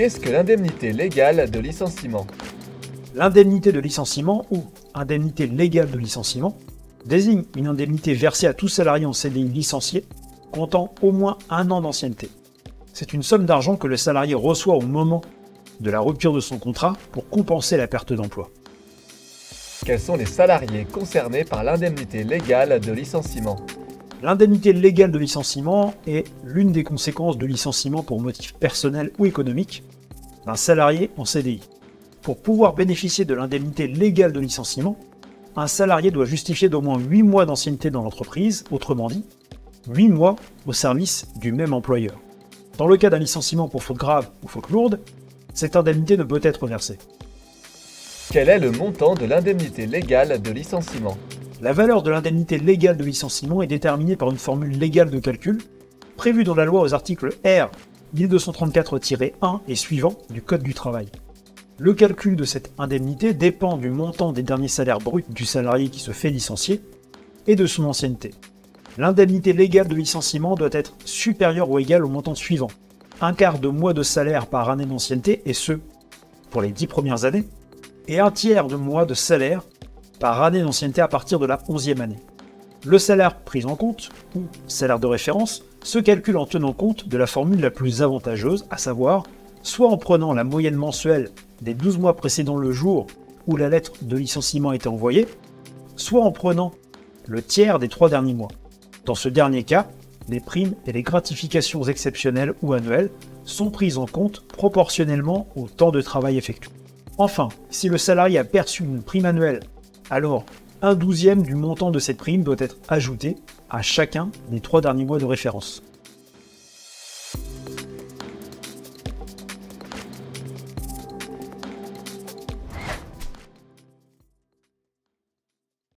Qu'est-ce que l'indemnité légale de licenciement? L'indemnité de licenciement ou indemnité légale de licenciement désigne une indemnité versée à tout salarié en CDI licencié comptant au moins 1 an d'ancienneté. C'est une somme d'argent que le salarié reçoit au moment de la rupture de son contrat pour compenser la perte d'emploi. Quels sont les salariés concernés par l'indemnité légale de licenciement? L'indemnité légale de licenciement est l'une des conséquences de licenciement pour motif personnel ou économique d'un salarié en CDI. Pour pouvoir bénéficier de l'indemnité légale de licenciement, un salarié doit justifier d'au moins 8 mois d'ancienneté dans l'entreprise, autrement dit, 8 mois au service du même employeur. Dans le cas d'un licenciement pour faute grave ou faute lourde, cette indemnité ne peut être versée. Quel est le montant de l'indemnité légale de licenciement? La valeur de l'indemnité légale de licenciement est déterminée par une formule légale de calcul, prévue dans la loi aux articles R 1234-1 et suivants du Code du travail. Le calcul de cette indemnité dépend du montant des derniers salaires bruts du salarié qui se fait licencier et de son ancienneté. L'indemnité légale de licenciement doit être supérieure ou égale au montant suivant: 1/4 de mois de salaire par année d'ancienneté, et ce, pour les 10 premières années, et 1/3 de mois de salaire par année d'ancienneté à partir de la 11e année. Le salaire pris en compte, ou salaire de référence, se calcule en tenant compte de la formule la plus avantageuse, à savoir soit en prenant la moyenne mensuelle des 12 mois précédant le jour où la lettre de licenciement a été envoyée, soit en prenant le tiers des 3 derniers mois. Dans ce dernier cas, les primes et les gratifications exceptionnelles ou annuelles sont prises en compte proportionnellement au temps de travail effectué. Enfin, si le salarié a perçu une prime annuelle, alors 1/12e du montant de cette prime doit être ajouté à chacun des 3 derniers mois de référence.